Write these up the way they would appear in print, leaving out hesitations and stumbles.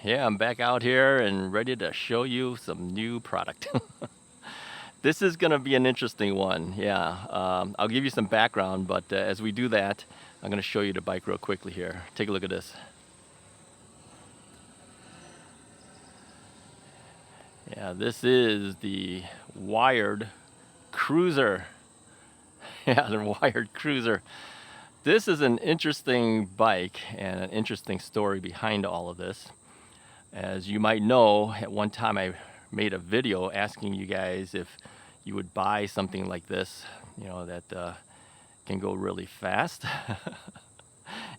Yeah, I'm back out here and ready to show you some new product. This is going to be an interesting one. Yeah, I'll give you some background, but as we do that, I'm going to show you the bike real quickly here. Take a look at this. Yeah, this is the wired cruiser. Yeah, the wired cruiser. This is an interesting bike and an interesting story behind all of this. As you might know, at one time I made a video asking you guys if you would buy something like this, that can go really fast.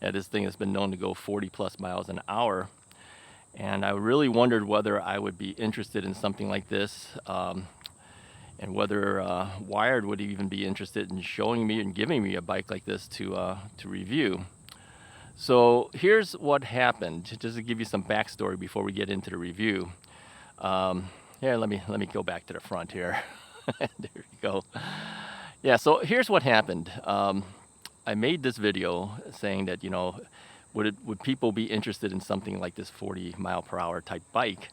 Yeah, this thing has been known to go 40 plus miles an hour. And I really wondered whether I would be interested in something like this, and whether Wired would even be interested in showing me and giving me a bike like this to review. So here's what happened, just to give you some backstory before we get into the review. Here, let me go back to the front here. There you go. Yeah, so here's what happened. I made this video saying that, would people be interested in something like this 40 mile per hour type bike?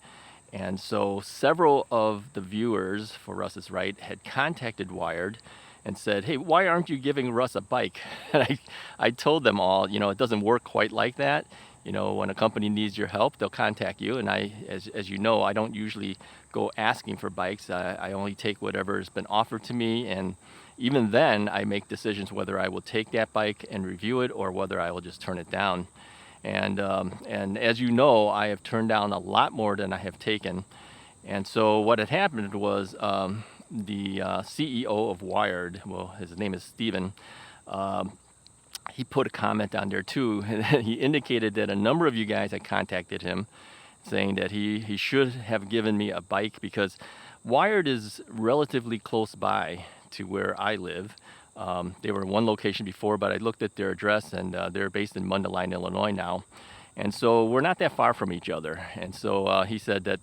And so several of the viewers for Russ is Right had contacted Wired and said, hey, why aren't you giving Russ a bike? And I told them all, it doesn't work quite like that. When a company needs your help, they'll contact you. And as you know, I don't usually go asking for bikes. I only take whatever has been offered to me. And even then, I make decisions whether I will take that bike and review it or whether I will just turn it down. And as you know, I have turned down a lot more than I have taken. And so what had happened was, the CEO of Wired, well, his name is Steven, he put a comment on there too. He indicated that a number of you guys had contacted him saying that he should have given me a bike because Wired is relatively close by to where I live. They were in one location before, but I looked at their address and they're based in Mundelein, Illinois now. And so we're not that far from each other. And so he said that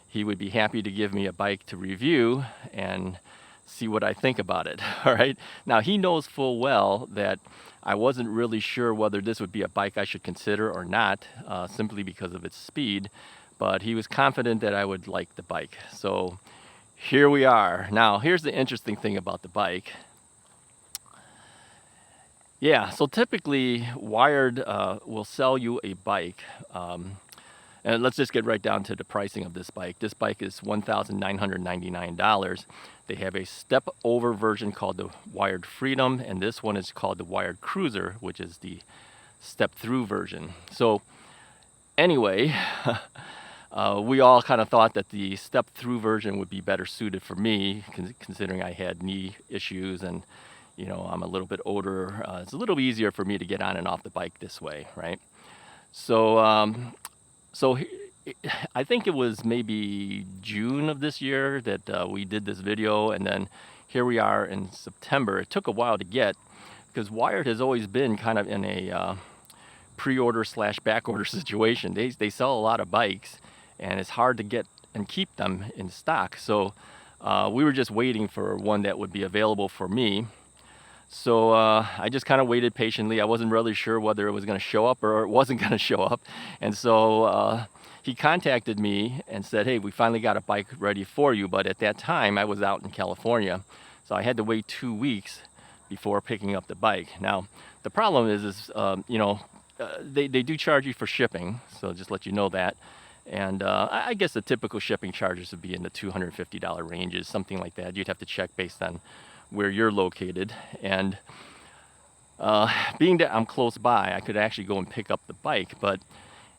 he would be happy to give me a bike to review and see what I think about it. All right. Now, he knows full well that I wasn't really sure whether this would be a bike I should consider or not, simply because of its speed. But he was confident that I would like the bike. So here we are. Now, here's the interesting thing about the bike. Yeah, so typically Wired will sell you a bike. And let's just get right down to the pricing of this bike. This bike is $1,999. They have a step-over version called the Wired Freedom, and this one is called the Wired Cruiser, which is the step-through version. So anyway, we all kind of thought that the step-through version would be better suited for me, considering I had knee issues and, I'm a little bit older. It's a little easier for me to get on and off the bike this way, right? So, So I think it was maybe June of this year that we did this video, and then here we are in September. It took a while to get because Wired has always been kind of in a pre-order / back order situation. They sell a lot of bikes, and it's hard to get and keep them in stock. So we were just waiting for one that would be available for me. So I just kind of waited patiently. I wasn't really sure whether it was going to show up or it wasn't going to show up. And so he contacted me and said, hey, we finally got a bike ready for you. But at that time, I was out in California. So I had to wait 2 weeks before picking up the bike. Now, the problem is they do charge you for shipping. So just let you know that. And I guess the typical shipping charges would be in the $250 ranges, something like that. You'd have to check based on where you're located. And being that I'm close by, I could actually go and pick up the bike, but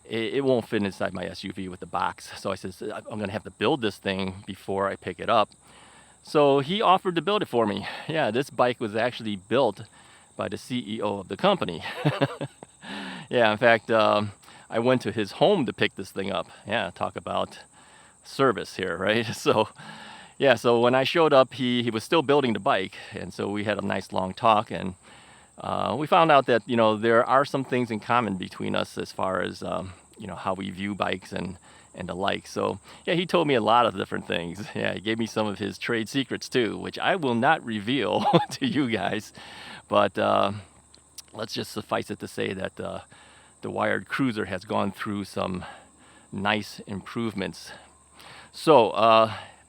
it won't fit inside my SUV with the box. So I said, I'm going to have to build this thing before I pick it up. So he offered to build it for me. Yeah, this bike was actually built by the CEO of the company. Yeah, in fact, I went to his home to pick this thing up. Yeah, talk about service here, right? So yeah, so when I showed up, he was still building the bike, and so we had a nice long talk, and we found out that, there are some things in common between us as far as, how we view bikes and the like. So, yeah, he told me a lot of different things. Yeah, he gave me some of his trade secrets, too, which I will not reveal to you guys. But let's just suffice it to say that the Wired Cruiser has gone through some nice improvements. So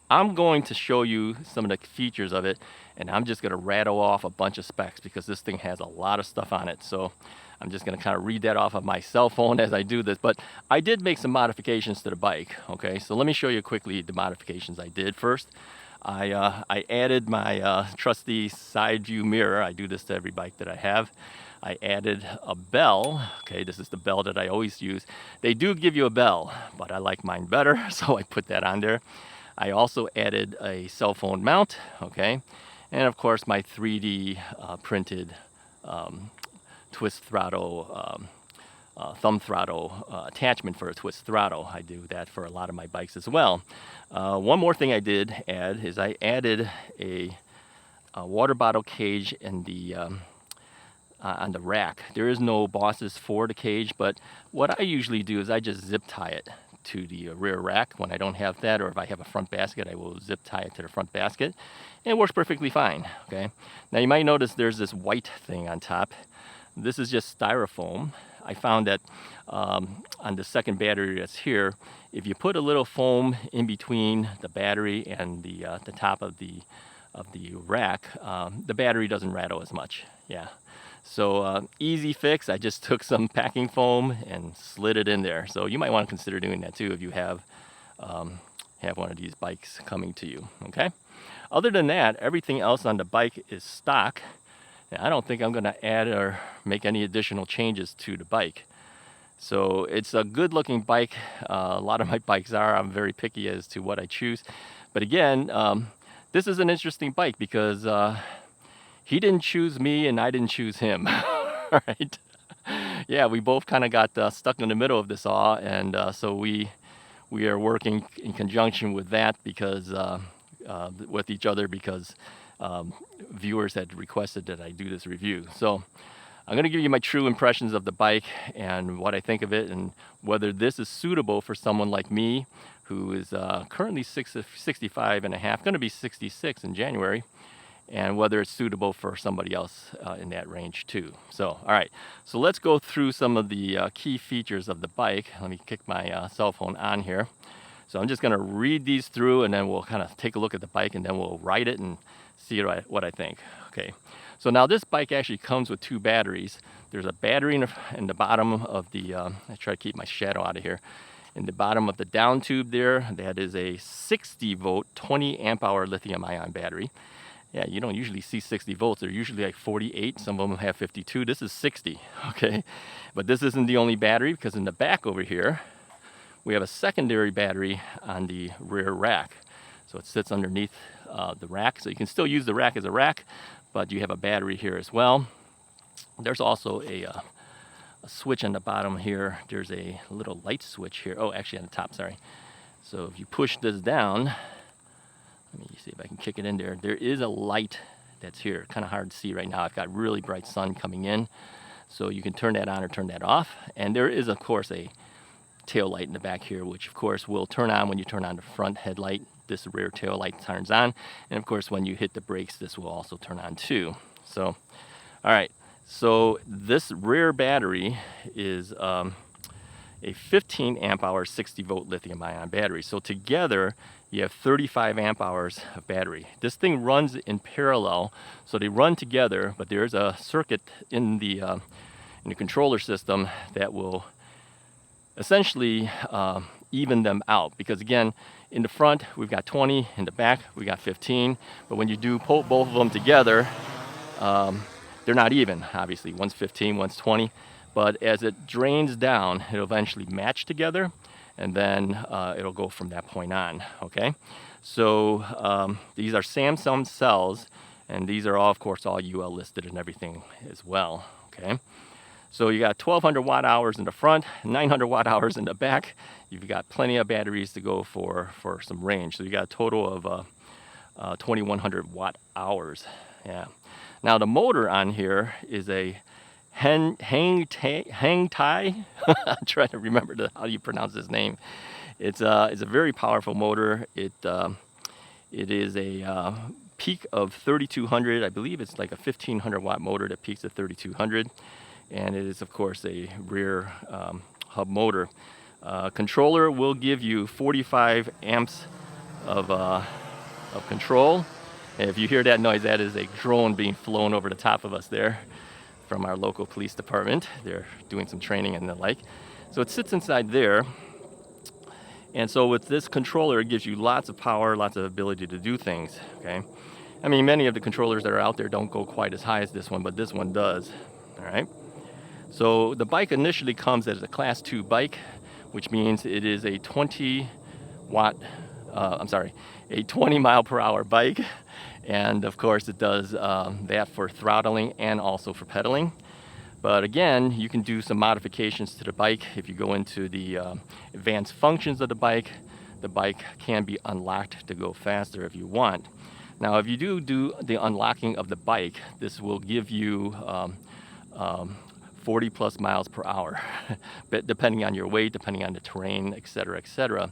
I'm going to show you some of the features of it, and I'm just going to rattle off a bunch of specs because this thing has a lot of stuff on it. So I'm just going to kind of read that off of my cell phone as I do this. But I did make some modifications to the bike. Okay, so let me show you quickly the modifications I did. First, I added my trusty side view mirror. I do this to every bike that I have. I added a bell. Okay, this is the bell that I always use. They do give you a bell, but I like mine better, so I put that on there. I also added a cell phone mount, okay, and of course my 3D printed twist throttle, thumb throttle attachment for a twist throttle. I do that for a lot of my bikes as well. One more thing I did add is I added a water bottle cage in the on the rack. There is no bosses for the cage, but what I usually do is I just zip tie it to the rear rack when I don't have that, or if I have a front basket, I will zip tie it to the front basket, and it works perfectly fine. Okay. Now you might notice there's this white thing on top. This is just styrofoam. I found that on the second battery that's here, if you put a little foam in between the battery and the top of the rack, the battery doesn't rattle as much. Yeah. So easy fix. I just took some packing foam and slid it in there. So you might want to consider doing that too if you have one of these bikes coming to you. Okay. Other than that, everything else on the bike is stock. And I don't think I'm going to add or make any additional changes to the bike. So it's a good looking bike. A lot of my bikes are. I'm very picky as to what I choose. But again, this is an interesting bike because he didn't choose me and I didn't choose him. All right. Yeah, we both kind of got stuck in the middle of this all, and so we are working in conjunction with that because with each other because viewers had requested that I do this review. So I'm going to give you my true impressions of the bike and what I think of it, and whether this is suitable for someone like me who is currently 65 and a half, going to be 66 in January, and whether it's suitable for somebody else in that range too. So, all right, so let's go through some of the key features of the bike. Let me kick my cell phone on here. So I'm just gonna read these through, and then we'll kind of take a look at the bike, and then we'll ride it and see what I think. Okay, so now this bike actually comes with two batteries. There's a battery in the bottom of the, I try to keep my shadow out of here. In the bottom of the down tube there, that is a 60 volt, 20 amp hour lithium ion battery. Yeah, you don't usually see 60 volts. They're usually like 48. Some of them have 52. This is 60, okay? But this isn't the only battery, because in the back over here, we have a secondary battery on the rear rack. So it sits underneath the rack. So you can still use the rack as a rack, but you have a battery here as well. There's also a switch on the bottom here. There's a little light switch here. Oh, actually on the top, sorry. So if you push this down, let me see if I can kick it in there. There is a light that's here. Kind of hard to see right now. I've got really bright sun coming in. So you can turn that on or turn that off. And there is, of course, a tail light in the back here, which, of course, will turn on when you turn on the front headlight. This rear tail light turns on. And, of course, when you hit the brakes, this will also turn on, too. So, all right. So this rear battery is a 15 amp hour, 60 volt lithium ion battery. So together, you have 35 amp hours of battery. This thing runs in parallel, so they run together, but there's a circuit in the controller system that will essentially even them out. Because again, in the front, we've got 20, in the back, we got 15. But when you do both of them together, they're not even, obviously. One's 15, one's 20. But as it drains down, it'll eventually match together, and then it'll go from that point on, okay? So these are Samsung cells, and these are all, of course, all UL listed and everything as well, okay? So you got 1200 watt hours in the front, 900 watt hours in the back. You've got plenty of batteries to go for some range. So you got a total of 2100 watt hours, yeah. Now the motor on here is a hang tie. I'm trying to remember how you pronounce his name. It's a very powerful motor. It is a peak of 3200. I believe it's like a 1500 watt motor that peaks at 3200, and it is of course a rear hub motor. Controller will give you 45 amps of control. And if you hear that noise, that is a drone being flown over the top of us there from our local police department. They're doing some training and the like. So it sits inside there. And so with this controller, it gives you lots of power, lots of ability to do things, okay? I mean, many of the controllers that are out there don't go quite as high as this one, but this one does, all right? So the bike initially comes as a class 2 bike, which means it is a 20 mile per hour bike. And of course it does that for throttling and also for pedaling. But again, you can do some modifications to the bike. If you go into the advanced functions of the bike can be unlocked to go faster if you want. Now, if you do the unlocking of the bike, this will give you 40 plus miles per hour, but depending on your weight, depending on the terrain, etc., etc.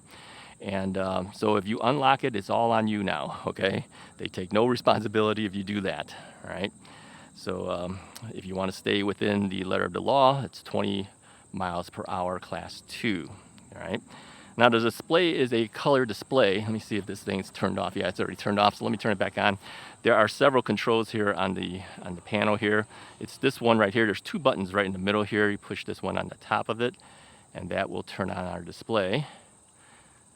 And so if you unlock it, it's all on you now, okay? They take no responsibility if you do that, all right? So if you want to stay within the letter of the law, it's 20 miles per hour class 2, all right? Now the display is a color display. Let me see if this thing's turned off. Yeah, it's already turned off, so let me turn it back on. There are several controls here on the panel here. It's this one right here. There's 2 buttons right in the middle here. You push this one on the top of it, and that will turn on our display.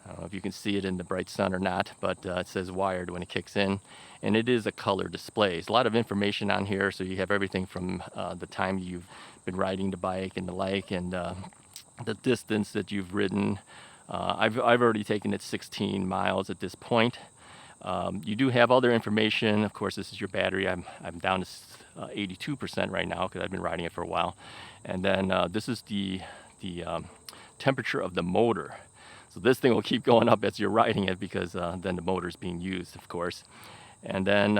I don't know if you can see it in the bright sun or not, but it says wired when it kicks in, and it is a color display. There's a lot of information on here, so you have everything from the time you've been riding the bike and the like, and the distance that you've ridden. I've already taken it 16 miles at this point. You do have other information. Of course, this is your battery. I'm down to 82% right now because I've been riding it for a while. And then this is the temperature of the motor. So this thing will keep going up as you're riding it because then the motor is being used, of course. And then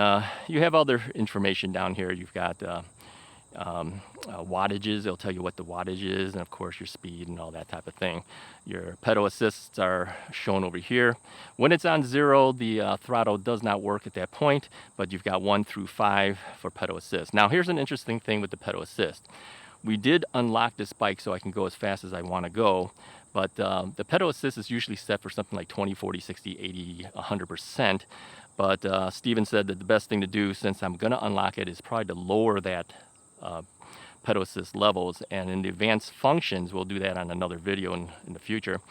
you have other information down here. You've got wattages. It'll tell you what the wattage is, and of course your speed and all that type of thing. Your pedal assists are shown over here. When it's on 0, the throttle does not work at that point, but you've got 1 through 5 for pedal assist. Now here's an interesting thing with the pedal assist. We did unlock this bike so I can go as fast as I want to go, but the pedal assist is usually set for something like 20, 40, 60, 80, 100%. But Steven said that the best thing to do, since I'm going to unlock it, is probably to lower that pedal assist levels, and in the advanced functions, we'll do that on another video in the future.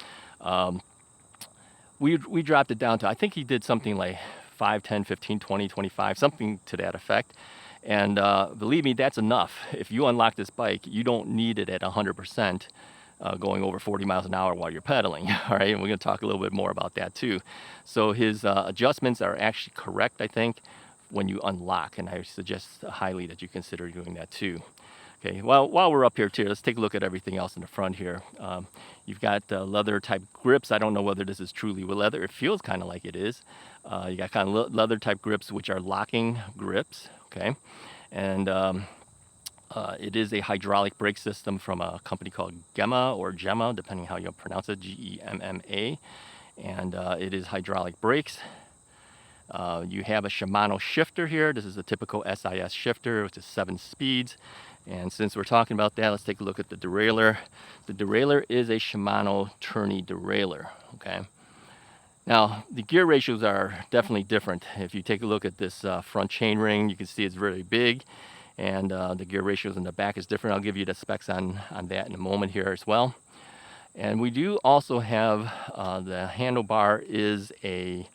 We dropped it down to, I think he did something like 5, 10, 15, 20, 25, something to that effect. And believe me, that's enough. If you unlock this bike, you don't need it at 100%. Going over 40 miles an hour while you're pedaling, all right? And we're going to talk a little bit more about that too. So his adjustments are actually correct, I think, when you unlock, and I suggest highly that you consider doing that too. Okay, well, while we're up here too, let's take a look at everything else in the front here. You've got leather type grips. I don't know whether this is truly leather. It feels kind of like it is. You got kind of leather type grips, which are locking grips, okay? And it is a hydraulic brake system from a company called Gemma, or Gemma, depending how you pronounce it, G-E-M-M-A. And it is hydraulic brakes. You have a Shimano shifter here. This is a typical SIS shifter, which is 7 speeds. And since we're talking about that, let's take a look at the derailleur. The derailleur is a Shimano tourney derailleur, okay? Now, the gear ratios are definitely different. If you take a look at this front chainring, you can see it's really big. And the gear ratios in the back is different. I'll give you the specs on that in a moment here as well. And we do also have the handlebar is a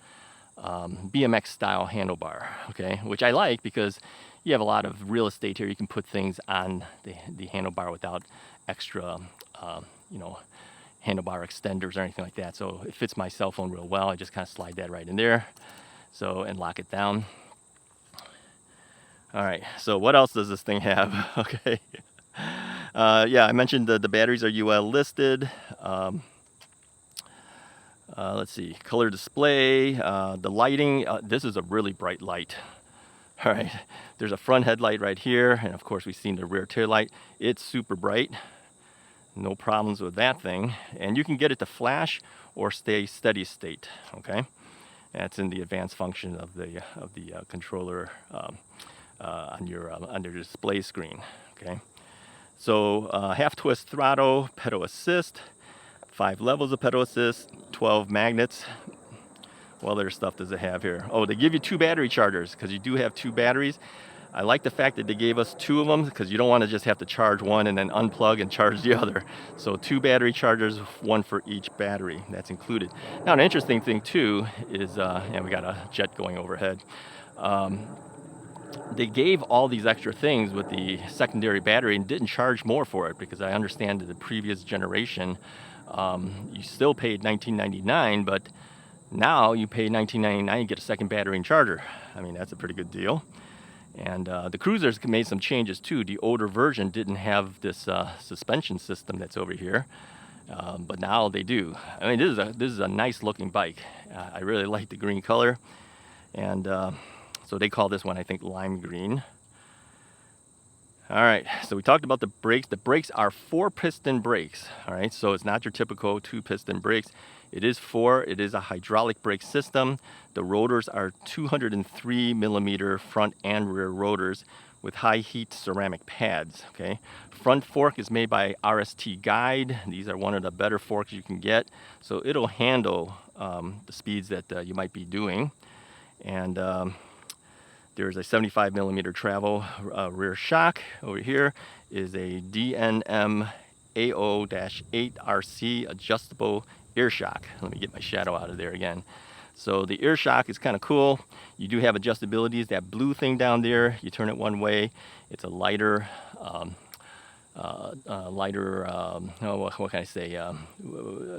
BMX style handlebar, okay, which I like because you have a lot of real estate here. You can put things on the handlebar without extra, handlebar extenders or anything like that. So it fits my cell phone real well. I just kind of slide that right in there, and lock it down. All right, so what else does this thing have? Okay, yeah, I mentioned the batteries are UL listed. Let's see, color display, the lighting, this is a really bright light. All right, there's a front headlight right here, and of course we've seen the rear tail light. It's super bright, no problems with that thing. And you can get it to flash or stay steady state, okay? That's in the advanced function of the controller on your display screen, okay? So half twist throttle, pedal assist, 5 levels of pedal assist, 12 magnets. What other stuff does it have here? Oh, they give you 2 battery chargers because you do have 2 batteries. I like the fact that they gave us 2 of them because you don't want to just have to charge one and then unplug and charge the other. So 2 battery chargers, 1 for each battery. That's included. Now, an interesting thing too is, we got a jet going overhead. They gave all these extra things with the secondary battery and didn't charge more for it, because I understand that the previous generation, you still paid $19.99, but now you pay $19.99 and get a second battery and charger. I mean, that's a pretty good deal. And the Cruisers made some changes too. The older version didn't have this suspension system that's over here, but now they do. I mean, this is a nice looking bike. I really like the green color, and so they call this one, I think, lime green. All right, so we talked about the brakes. The brakes are 4-piston brakes. All right, so it's not your typical 2-piston brakes. It is 4. It is a hydraulic brake system. The rotors are 203 millimeter front and rear rotors with high heat ceramic pads. Okay, front fork is made by RST Guide. These are one of the better forks you can get, so it'll handle the speeds that you might be doing. And there's a 75 millimeter travel rear shock. Over here is a DNM AO-8RC adjustable ear shock. Let me get my shadow out of there again. So the ear shock is kind of cool. You do have adjustabilities. That blue thing down there, you turn it one way, it's a lighter, what can I say,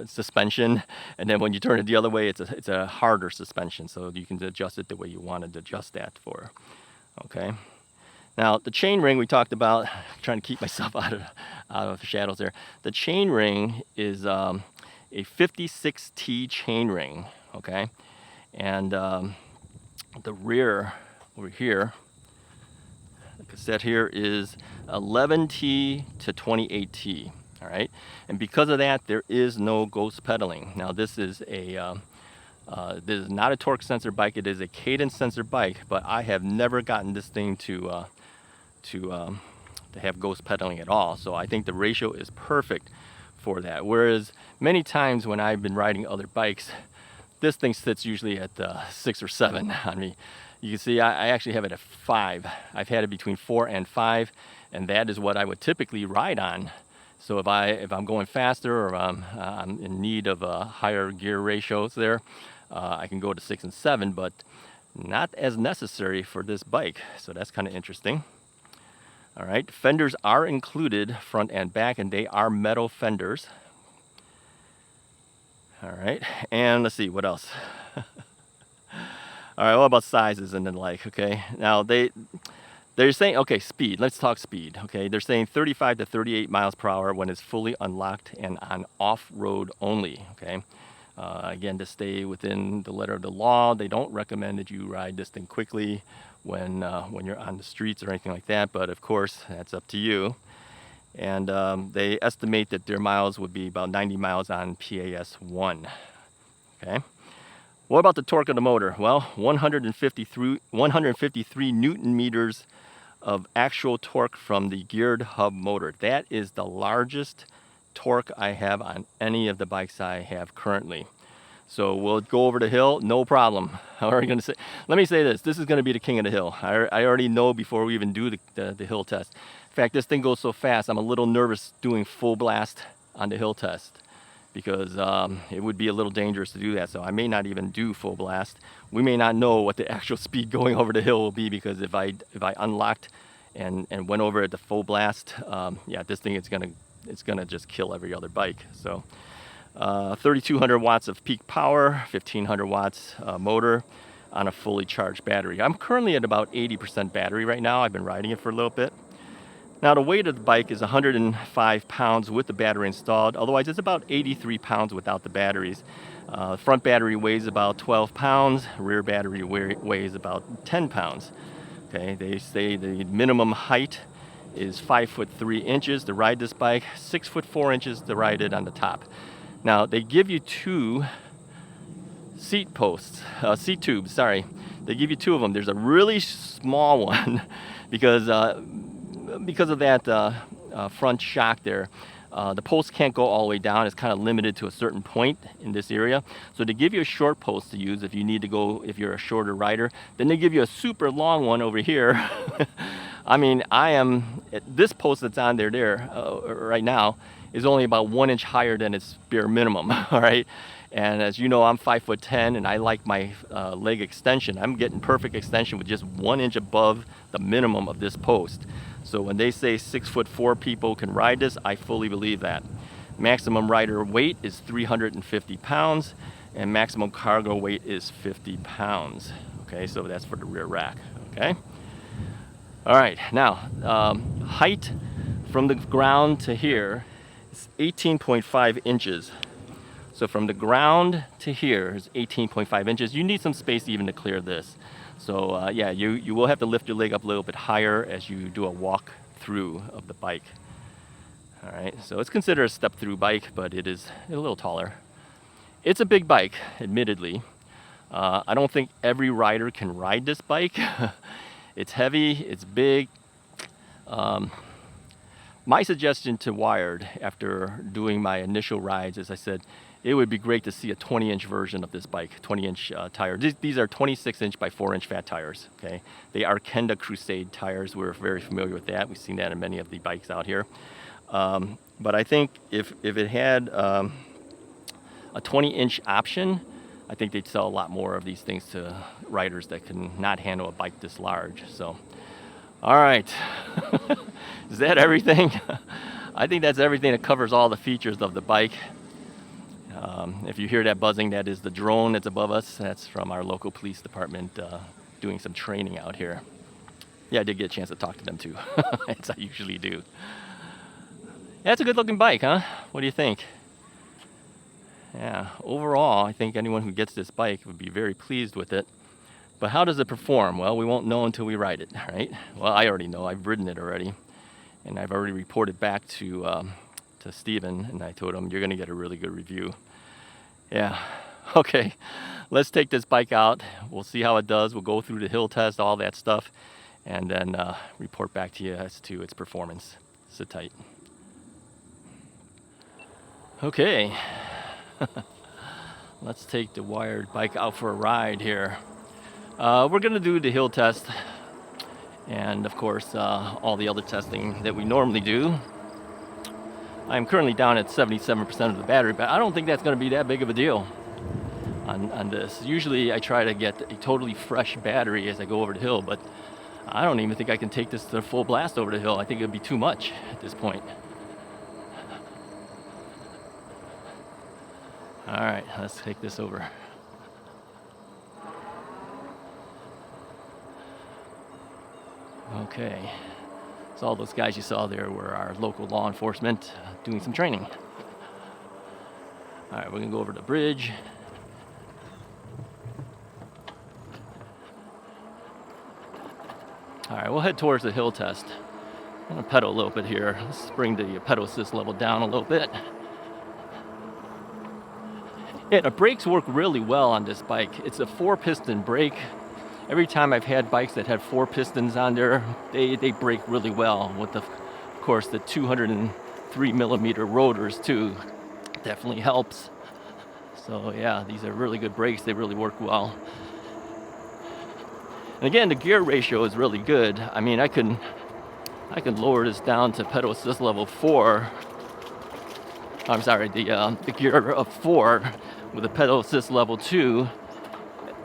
suspension. And then when you turn it the other way, it's a harder suspension. So you can adjust it the way you wanted to adjust that for. Okay. Now the chain ring we talked about, trying to keep myself out of the shadows there. The chain ring is a 56T chain ring. Okay. And the rear over here, the cassette here is 11T to 28T. All right, and because of that, there is no ghost pedaling. Now this is not a torque sensor bike. It is a cadence sensor bike, but I have never gotten this thing to have ghost pedaling at all. So I think the ratio is perfect for that. Whereas many times when I've been riding other bikes, this thing sits usually at 6 or 7 on me. You can see I actually have it at 5. I've had it between 4 and 5, and that is what I would typically ride on. So if I'm going faster, or I'm in need of higher gear ratios there, I can go to 6 and 7, but not as necessary for this bike. So that's kind of interesting. All right, fenders are included front and back, and they are metal fenders. All right, and let's see what else. All right, what about sizes and then like, okay? Now they're saying, okay, speed. Let's talk speed. Okay, they're saying 35 to 38 miles per hour when it's fully unlocked and on off-road only. Okay, again, to stay within the letter of the law, they don't recommend that you ride this thing quickly when you're on the streets or anything like that. But of course, that's up to you. And they estimate that their miles would be about 90 miles on PAS 1. Okay. What about the torque of the motor? Well, 153 Newton meters of actual torque from the geared hub motor. That is the largest torque I have on any of the bikes I have currently. So will it go over the hill? No problem. Let me say this. This is going to be the king of the hill. I already know before we even do the hill test. In fact, this thing goes so fast, I'm a little nervous doing full blast on the hill test, because it would be a little dangerous to do that. So I may not even do full blast. We may not know what the actual speed going over the hill will be, because if I unlocked and went over at the full blast, yeah, this thing it's gonna just kill every other bike. So 3,200 watts of peak power, 1,500 watts motor on a fully charged battery. I'm currently at about 80% battery right now. I've been riding it for a little bit. Now the weight of the bike is 105 pounds with the battery installed. Otherwise, it's about 83 pounds without the batteries. Front battery weighs about 12 pounds. Rear battery weighs about 10 pounds. Okay, they say the minimum height is 5'3" to ride this bike, 6'4" to ride it on the top. Now they give you 2 seat tubes. Sorry, they give you 2 of them. There's a really small one because of that front shock there. The post can't go all the way down. It's kind of limited to a certain point in this area. So they give you a short post to use if you need to go, if you're a shorter rider. Then they give you a super long one over here. I mean, this post that's on there right now is only about 1 inch higher than its bare minimum, all right? And as you know, I'm 5'10", and I like my leg extension. I'm getting perfect extension with just 1 inch above the minimum of this post. So when they say 6'4" people can ride this, I fully believe that. Maximum rider weight is 350 pounds, and maximum cargo weight is 50 pounds. Okay, so that's for the rear rack, okay? All right, now, height from the ground to here is 18.5 inches. So from the ground to here is 18.5 inches. You need some space even to clear this. So yeah, you will have to lift your leg up a little bit higher as you do a walk through of the bike. All right, so it's considered a step through bike, but it is a little taller. It's a big bike, admittedly. I don't think every rider can ride this bike. It's heavy, it's big. My suggestion to Wired after doing my initial rides, as I said, it would be great to see a 20-inch version of this bike, 20-inch tires. These are 26-inch by 4-inch fat tires, okay? They are Kenda Crusade tires. We're very familiar with that. We've seen that in many of the bikes out here. But I think if it had a 20-inch option, I think they'd sell a lot more of these things to riders that can not handle a bike this large. So, all right. Is that everything? I think that's everything that covers all the features of the bike. If you hear that buzzing, that is the drone that's above us. That's from our local police department doing some training out here. Yeah, I did get a chance to talk to them too, as I usually do. Yeah, it's a good looking bike, huh? What do you think? Yeah, overall, I think anyone who gets this bike would be very pleased with it. But how does it perform? Well, we won't know until we ride it, right? Well, I already know. I've ridden it already. And I've already reported back to Steven, and I told him, you're going to get a really good review. Yeah, okay. Let's take this bike out. We'll see how it does. We'll go through the hill test, all that stuff, and then report back to you as to its performance. Sit tight. Okay. Let's take the Wired bike out for a ride here. We're going to do the hill test and, of course, all the other testing that we normally do. I'm currently down at 77% of the battery, but I don't think that's going to be that big of a deal on this. Usually I try to get a totally fresh battery as I go over the hill, but I don't even think I can take this to full blast over the hill. I think it would be too much at this point. All right, let's take this over. Okay, so all those guys you saw there were our local law enforcement doing some training. All right, we're gonna go over the bridge. All right, we'll head towards the hill test. I'm gonna pedal a little bit here. Let's bring the pedal assist level down a little bit. Yeah, the brakes work really well on this bike. It's a 4-piston brake. Every time I've had bikes that had 4 pistons on there, they brake really well with, of course, the 203 millimeter rotors too. Definitely helps. So yeah, these are really good brakes. They really work well. And again, the gear ratio is really good. I mean, I can lower this down to pedal assist level 4. I'm sorry, the gear of 4 with a pedal assist level 2.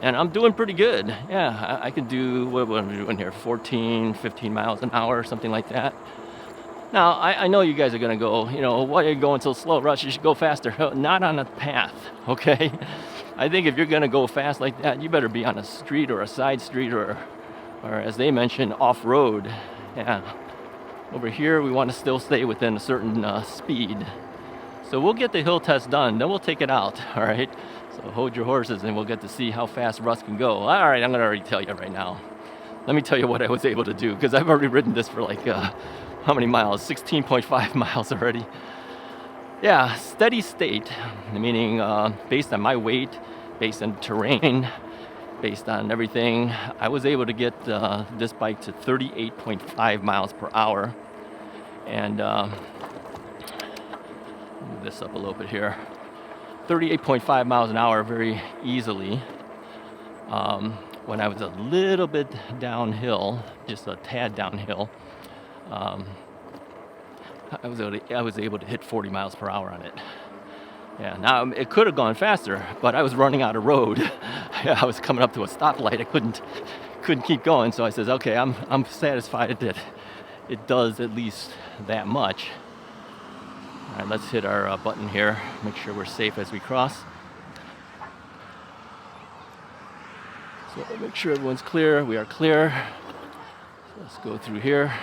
And I'm doing pretty good. Yeah, I can do, what am I doing here, 14, 15 miles an hour, something like that. Now, I know you guys are gonna go, you know, why are you going so slow, Russ? You should go faster. Not on a path, okay? I think if you're gonna go fast like that, you better be on a street or a side street or as they mentioned, off-road. Yeah. Over here, we want to still stay within a certain speed. So we'll get the hill test done, then we'll take it out, all right? So hold your horses and we'll get to see how fast Russ can go. All right, I'm gonna already tell you right now. Let me tell you what I was able to do, because I've already ridden this for like, how many miles? 16.5 miles already. Yeah, steady state, meaning based on my weight, based on terrain, based on everything, I was able to get this bike to 38.5 miles per hour. And Move this up a little bit here. 38.5 miles an hour very easily. When I was a little bit downhill, just a tad downhill, I was able to hit 40 miles per hour on it. Yeah, now it could have gone faster, but I was running out of road. I was coming up to a stoplight. I couldn't keep going, so I says, okay, I'm satisfied that it does at least that much. All right, let's hit our button here. Make sure we're safe as we cross. So make sure everyone's clear. We are clear. So let's go through here.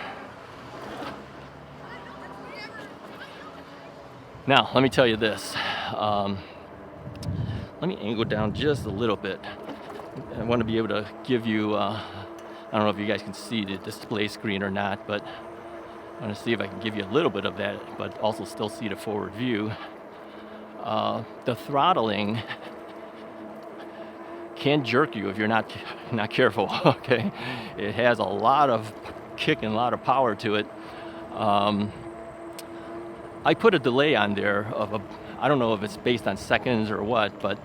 Now, let me tell you this. Let me angle down just a little bit. I want to be able to give you, I don't know if you guys can see the display screen or not, but I want to see if I can give you a little bit of that, but also still see the forward view. The throttling can jerk you if you're not careful, okay? It has a lot of kick and a lot of power to it. I put a delay on there of I don't know if it's based on seconds or what, but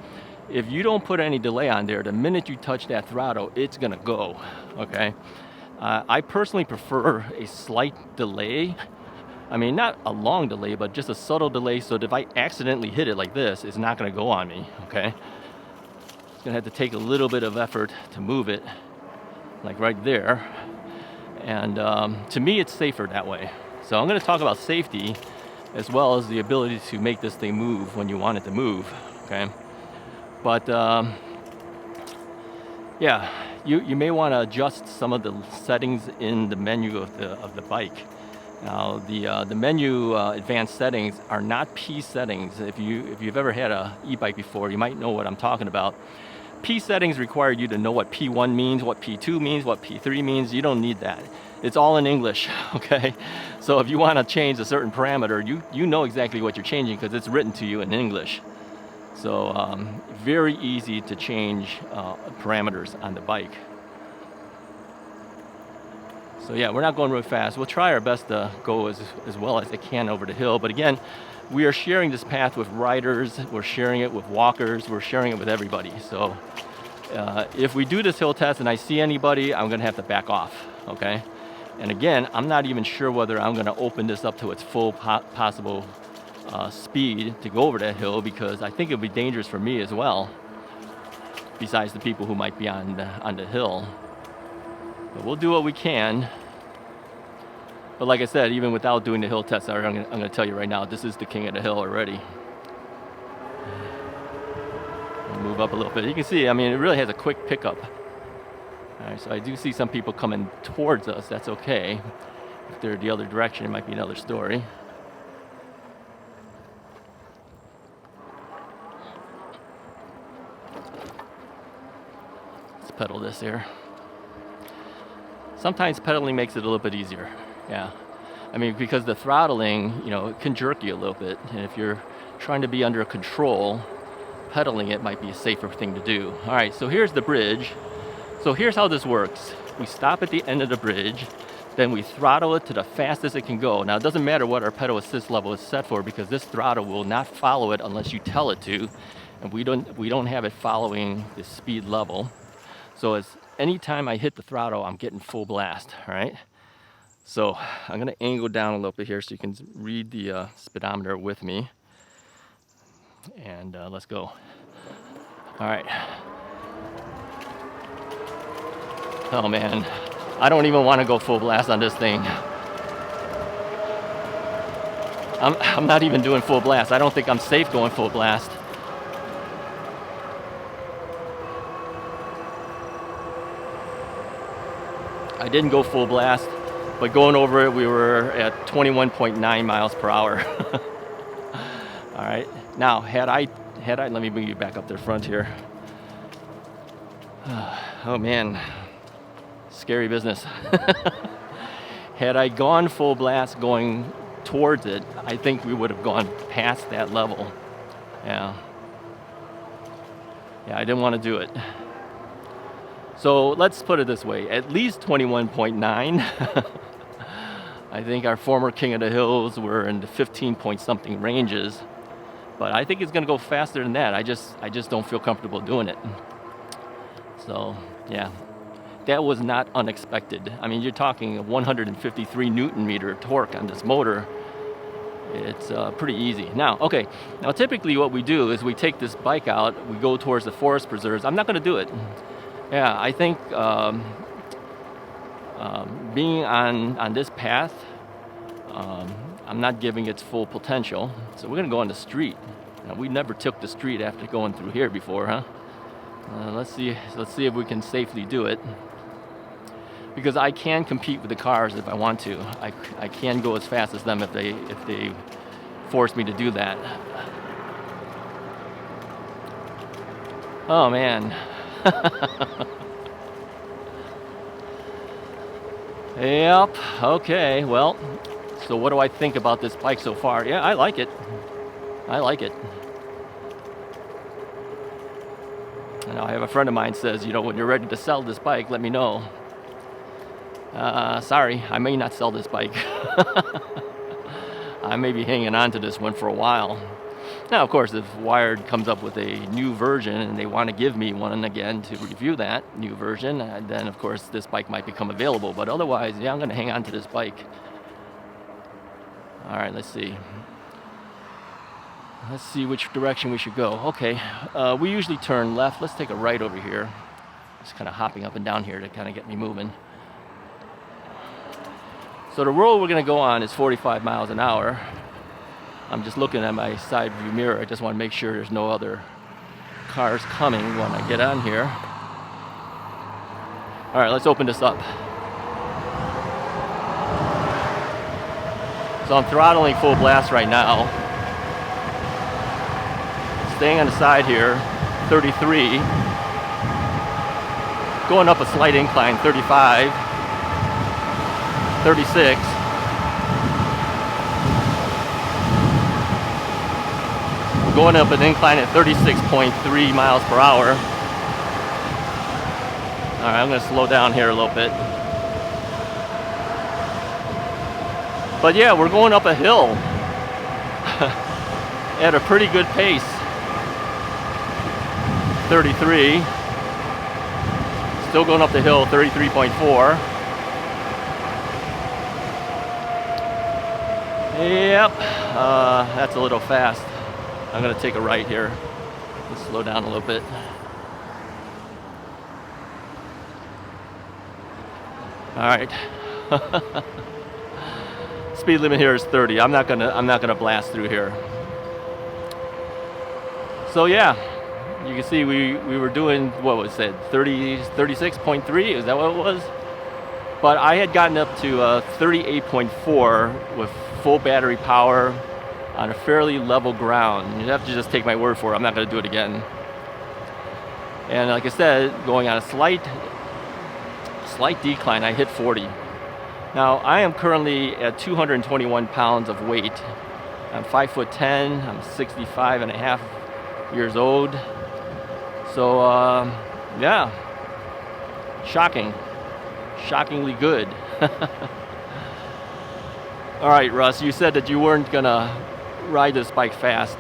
if you don't put any delay on there, the minute you touch that throttle, it's gonna go, okay? I personally prefer a slight delay. I mean, not a long delay, but just a subtle delay so that if I accidentally hit it like this, it's not gonna go on me, okay? It's gonna have to take a little bit of effort to move it, like right there. And to me, it's safer that way. So I'm gonna talk about safety as well as the ability to make this thing move when you want it to move, okay? But yeah, you may want to adjust some of the settings in the menu of the bike. Now the menu advanced settings are not P settings. If you've ever had a e-bike before, you might know what I'm talking about. P settings require you to know what P1 means, what P2 means, what P3 means. You don't need that. It's all in English, okay? So if you want to change a certain parameter, you know exactly what you're changing because it's written to you in English. So very easy to change parameters on the bike. So yeah, we're not going real fast. We'll try our best to go as well as I can over the hill. But again, we are sharing this path with riders. We're sharing it with walkers. We're sharing it with everybody. So if we do this hill test and I see anybody, I'm gonna have to back off, okay? And again, I'm not even sure whether I'm gonna open this up to its full possible speed to go over that hill because I think it'll be dangerous for me as well, besides the people who might be on the hill. But we'll do what we can. But like I said, even without doing the hill test, I'm gonna tell you right now, this is the king of the hill already. I'll move up a little bit. You can see, I mean, it really has a quick pickup. All right, so I do see some people coming towards us. That's okay. If they're the other direction, it might be another story. Let's pedal this here. Sometimes pedaling makes it a little bit easier. Yeah. I mean, because the throttling, it can jerk you a little bit. And if you're trying to be under control, pedaling it might be a safer thing to do. All right, so here's the bridge. So here's how this works. We stop at the end of the bridge, then we throttle it to the fastest it can go. Now it doesn't matter what our pedal assist level is set for because this throttle will not follow it unless you tell it to, and we don't have it following the speed level. So anytime I hit the throttle, I'm getting full blast, all right? So I'm gonna angle down a little bit here so you can read the speedometer with me. And let's go. All right. Oh man, I don't even want to go full blast on this thing. I'm not even doing full blast. I don't think I'm safe going full blast. I didn't go full blast, but going over it, we were at 21.9 miles per hour. All right, now had I, let me bring you back up to the front here. Oh man. Scary business. Had I gone full blast going towards it, I think we would have gone past that level. Yeah, I didn't want to do it. So let's put it this way, at least 21.9. I think our former King of the Hills were in the 15 point something ranges, but I think it's going to go faster than that. I just don't feel comfortable doing it. So yeah, that was not unexpected. I mean, you're talking 153 Newton meter torque on this motor. It's pretty easy. Now, okay, now typically what we do is we take this bike out, we go towards the forest preserves. I'm not going to do it. Yeah, I think being on this path, I'm not giving its full potential. So we're going to go on the street. Now, we never took the street after going through here before, huh? Let's see if we can safely do it. Because I can compete with the cars if I want to. I can go as fast as them if they force me to do that. Oh man. Yep. Okay. Well, so what do I think about this bike so far? Yeah, I like it. I like it. And I have a friend of mine says, you know, when you're ready to sell this bike, let me know. Sorry, I may not sell this bike. I may be hanging on to this one for a while. Now, of course, if Wired comes up with a new version and they want to give me one again to review that new version, then of course this bike might become available. But otherwise, yeah, I'm going to hang on to this bike. All right, let's see. Let's see which direction we should go. Okay, we usually turn left. Let's take a right over here. Just kind of hopping up and down here to kind of get me moving. So the road we're going to go on is 45 miles an hour. I'm just looking at my side view mirror. I just want to make sure there's no other cars coming when I get on here. All right, let's open this up. So I'm throttling full blast right now. Staying on the side here, 33. Going up a slight incline, 35. 36. Going up an incline at 36.3 miles per hour. All right, I'm going to slow down here a little bit. But yeah, we're going up a hill at a pretty good pace. 33. Still going up the hill, 33.4. Yep, that's a little fast. I'm going to take a right here. Let's slow down a little bit. All right. Speed limit here is 30. I'm not gonna blast through here. So yeah, you can see we were doing, what was it, 36.3? Is that what it was? But I had gotten up to 38.4 with full battery power on a fairly level ground. You have to just take my word for it. I'm not going to do it again. And like I said, going on a slight decline, I hit 40. Now, I am currently at 221 pounds of weight. I'm 5'10". I'm 65 and a half years old. So, yeah, shockingly good. All right, Russ, you said that you weren't gonna ride this bike fast.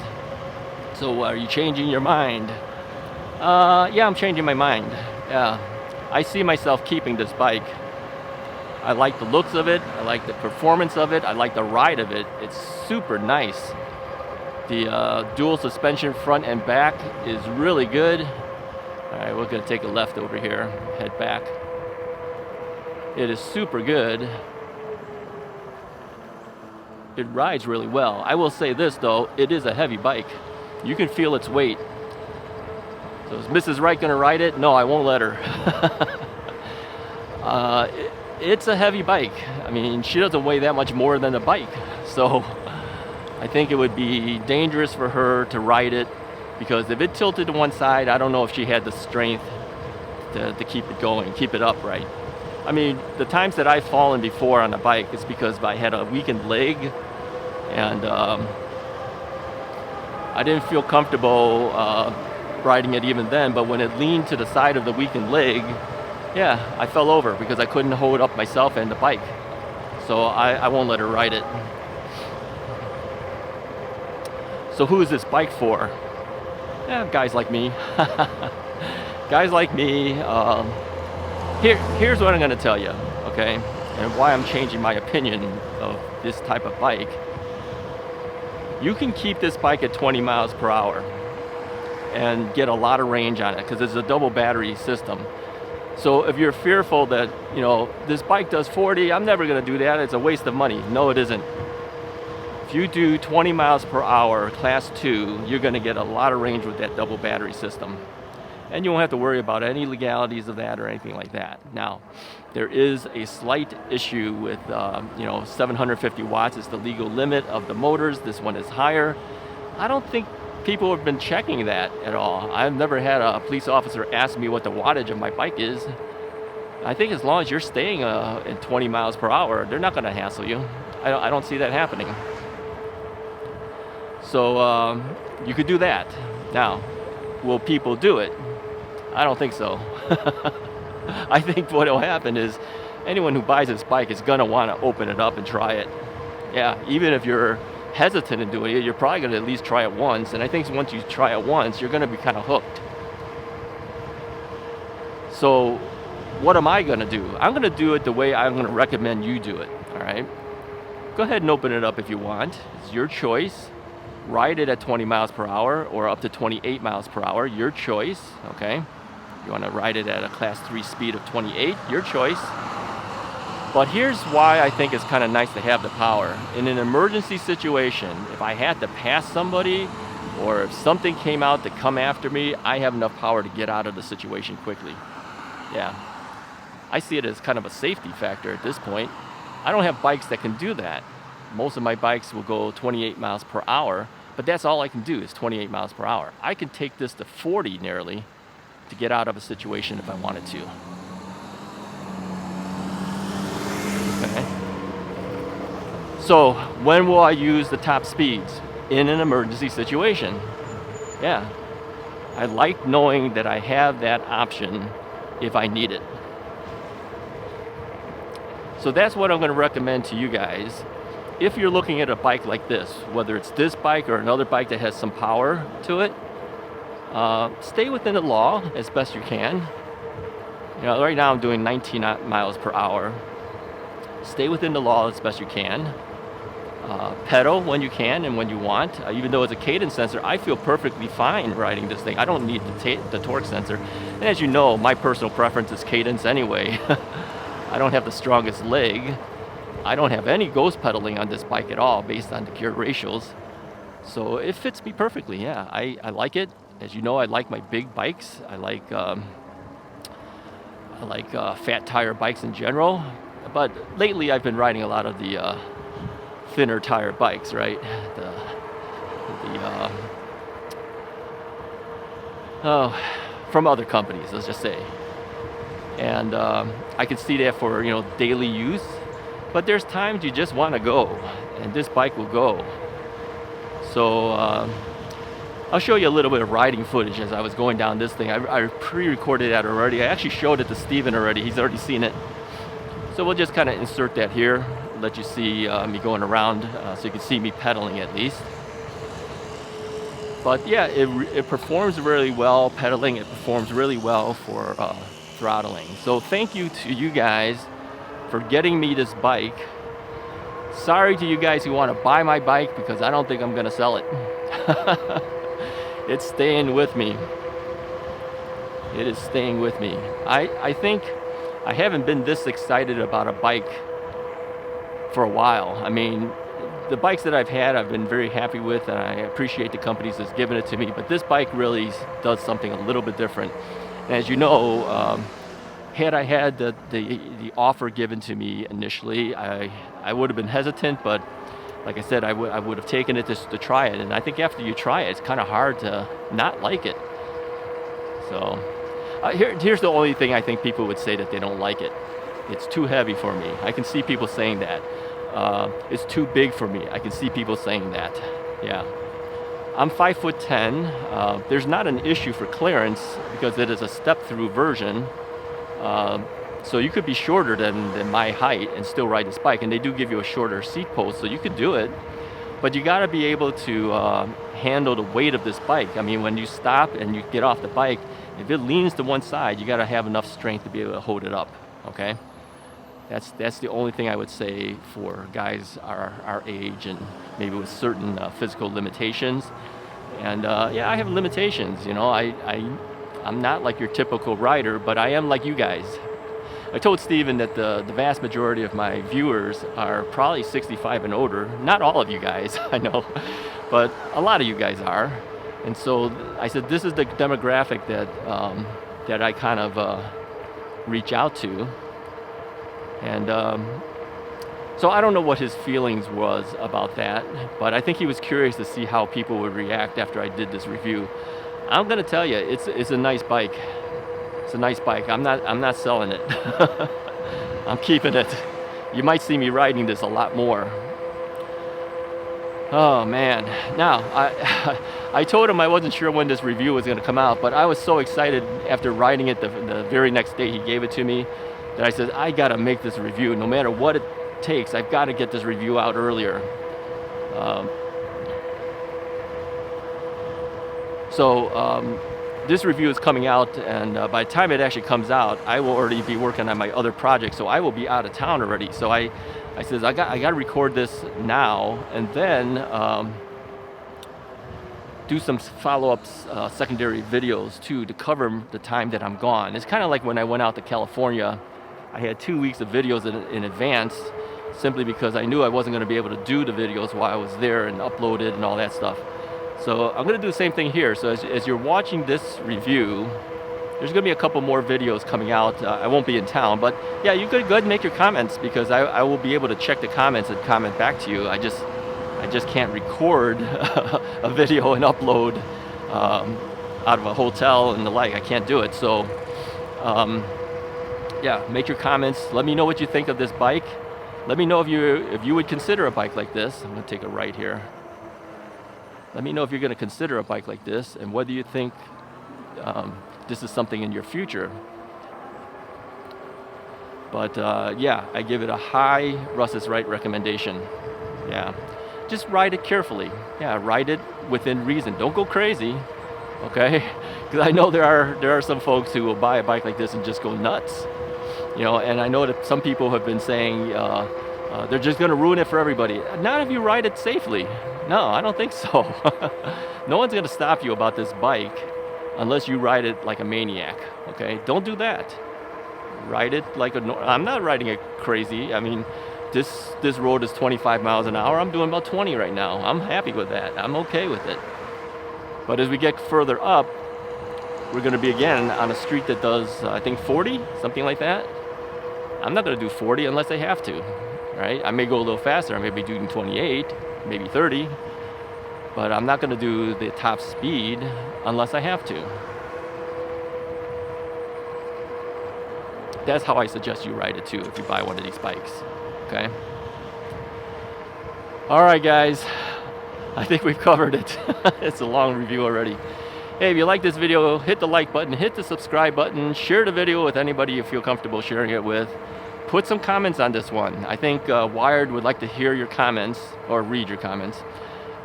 So are you changing your mind? Yeah, I'm changing my mind. Yeah, I see myself keeping this bike. I like the looks of it. I like the performance of it. I like the ride of it. It's super nice. The dual suspension front and back is really good. All right, we're gonna take a left over here, head back. It is super good. It rides really well. I will say this though, it is a heavy bike. You can feel its weight. So is Mrs. Wright gonna ride it? No, I won't let her. It's a heavy bike. I mean, she doesn't weigh that much more than a bike. So I think it would be dangerous for her to ride it, because if it tilted to one side, I don't know if she had the strength to keep it going, keep it upright. I mean, the times that I've fallen before on a bike, it's because I had a weakened leg, and I didn't feel comfortable riding it even then, but when it leaned to the side of the weakened leg, yeah, I fell over because I couldn't hold up myself and the bike. So I won't let her ride it. So who is this bike for? Guys like me. Guys like me. Here's what I'm going to tell you, okay? And why I'm changing my opinion of this type of bike. You can keep this bike at 20 miles per hour and get a lot of range on it because it's a double battery system. So if you're fearful that, you know, this bike does 40, I'm never going to do that, it's a waste of money. No, it isn't. If you do 20 miles per hour, class 2, you're going to get a lot of range with that double battery system. And you won't have to worry about any legalities of that or anything like that. Now, there is a slight issue with, 750 watts is the legal limit of the motors. This one is higher. I don't think people have been checking that at all. I've never had a police officer ask me what the wattage of my bike is. I think as long as you're staying at 20 miles per hour, they're not going to hassle you. I don't see that happening. So you could do that. Now, will people do it? I don't think so. I think what will happen is anyone who buys this bike is going to want to open it up and try it. Yeah, even if you're hesitant in doing it, you're probably going to at least try it once. And I think once you try it once, you're going to be kind of hooked. So what am I going to do? I'm going to do it the way I'm going to recommend you do it, all right? Go ahead and open it up if you want. It's your choice. Ride it at 20 miles per hour or up to 28 miles per hour, your choice, okay? You want to ride it at a class 3 speed of 28, your choice. But here's why I think it's kind of nice to have the power. In an emergency situation, if I had to pass somebody or if something came out to come after me, I have enough power to get out of the situation quickly. Yeah, I see it as kind of a safety factor at this point. I don't have bikes that can do that. Most of my bikes will go 28 miles per hour, but that's all I can do is 28 miles per hour. I can take this to 40 nearly to get out of a situation if I wanted to. Okay. So when will I use the top speeds? In an emergency situation. Yeah. I like knowing that I have that option if I need it. So that's what I'm going to recommend to you guys. If you're looking at a bike like this, whether it's this bike or another bike that has some power to it, stay within the law as best you can. You know, right now I'm doing 19 miles per hour. Stay within the law as best you can. Pedal when you can and when you want. Even though it's a cadence sensor, I feel perfectly fine riding this thing. I don't need the torque sensor. And as you know, my personal preference is cadence anyway. I don't have the strongest leg. I don't have any ghost pedaling on this bike at all based on the gear ratios. So it fits me perfectly, yeah. I like it. As you know, I like my big bikes. I like fat tire bikes in general. But lately I've been riding a lot of the thinner tire bikes, right? From other companies, let's just say. And I can see that for, daily use. But there's times you just want to go, and this bike will go. So I'll show you a little bit of riding footage as I was going down this thing. I pre-recorded that already. I actually showed it to Steven already. He's already seen it. So we'll just kind of insert that here, let you see me going around so you can see me pedaling at least. But yeah, it performs really well pedaling. It performs really well for throttling. So thank you to you guys for getting me this bike. Sorry to you guys who want to buy my bike because I don't think I'm going to sell it. It's staying with me. It is staying with me. I think I haven't been this excited about a bike for a while. I mean, the bikes that I've had, I've been very happy with, and I appreciate the companies that's given it to me, but this bike really does something a little bit different. And as you know, had I had the offer given to me initially, I would have been hesitant, but like I said, I would have taken it to try it. And I think after you try it, it's kind of hard to not like it. So here's the only thing I think people would say that they don't like it. It's too heavy for me. I can see people saying that. It's too big for me. I can see people saying that. Yeah. I'm 5'10". There's not an issue for clearance because it is a step-through version. So you could be shorter than my height and still ride this bike, and they do give you a shorter seat post, so you could do it. But you gotta be able to handle the weight of this bike. I mean, when you stop and you get off the bike, if it leans to one side, you gotta have enough strength to be able to hold it up, okay? That's the only thing I would say for guys our age and maybe with certain physical limitations. And yeah, I have limitations, you know. I'm not like your typical rider, but I am like you guys. I told Steven that the vast majority of my viewers are probably 65 and older. Not all of you guys, I know, but a lot of you guys are. And so I said, this is the demographic that I kind of reach out to. And so I don't know what his feelings was about that, but I think he was curious to see how people would react after I did this review. I'm gonna tell you, it's a nice bike. It's a nice bike. I'm not selling it. I'm keeping it. You might see me riding this a lot more. Oh man. Now, I told him I wasn't sure when this review was gonna come out, but I was so excited after riding it the very next day he gave it to me that I said, I gotta make this review. No matter what it takes, I've gotta get this review out earlier. This review is coming out, and by the time it actually comes out, I will already be working on my other project, so I will be out of town already. So I said, I got to record this now, and then do some follow-up secondary videos too to cover the time that I'm gone. It's kind of like when I went out to California. I had 2 weeks of videos in advance, simply because I knew I wasn't going to be able to do the videos while I was there and upload it and all that stuff. So I'm going to do the same thing here. So as you're watching this review, there's going to be a couple more videos coming out. I won't be in town, but yeah, you could go ahead and make your comments, because I will be able to check the comments and comment back to you. I just can't record a video and upload out of a hotel and the like. I can't do it. So yeah, make your comments. Let me know what you think of this bike. Let me know if you would consider a bike like this. I'm going to take a right here. Let me know if you're going to consider a bike like this, and whether you think this is something in your future. But yeah, I give it a high Russ is right recommendation. Yeah, just ride it carefully. Yeah, ride it within reason. Don't go crazy, okay? Because I know there are some folks who will buy a bike like this and just go nuts. You know, and I know that some people have been saying they're just going to ruin it for everybody. Not if you ride it safely. No, I don't think so. No one's going to stop you about this bike unless you ride it like a maniac, okay? Don't do that. Ride it like I'm not riding it crazy. I mean, this road is 25 miles an hour. I'm doing about 20 right now. I'm happy with that. I'm okay with it. But as we get further up, we're going to be again on a street that does, I think, 40, something like that. I'm not going to do 40 unless I have to, right? I may go a little faster. I may be doing 28, maybe 30, but I'm not going to do the top speed unless I have to. That's how I suggest you ride it too if you buy one of these bikes, okay? All right, guys, I think we've covered it. It's a long review already. Hey, if you like this video, hit the like button, hit the subscribe button, share the video with anybody you feel comfortable sharing it with. Put some comments on this one. I think Wired would like to hear your comments, or read your comments,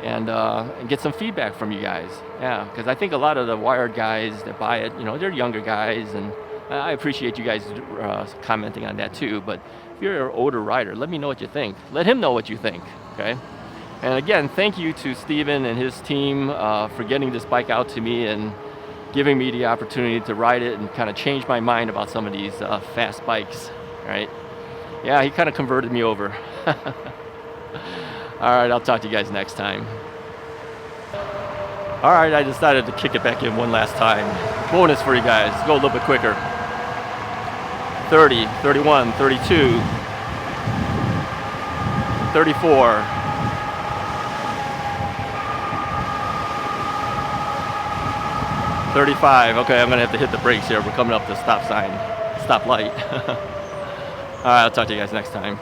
and get some feedback from you guys. Yeah, because I think a lot of the Wired guys that buy it, you know, they're younger guys, and I appreciate you guys commenting on that too. But if you're an older rider, let me know what you think. Let him know what you think, okay? And again, thank you to Steven and his team for getting this bike out to me and giving me the opportunity to ride it and kind of change my mind about some of these fast bikes, right? Yeah, he kind of converted me over. All right, I'll talk to you guys next time. All right, I decided to kick it back in one last time. Bonus for you guys, go a little bit quicker. 30, 31, 32, 34, 35. Okay, I'm gonna have to hit the brakes here. We're coming up to the stop sign, stop light. All right, I'll talk to you guys next time.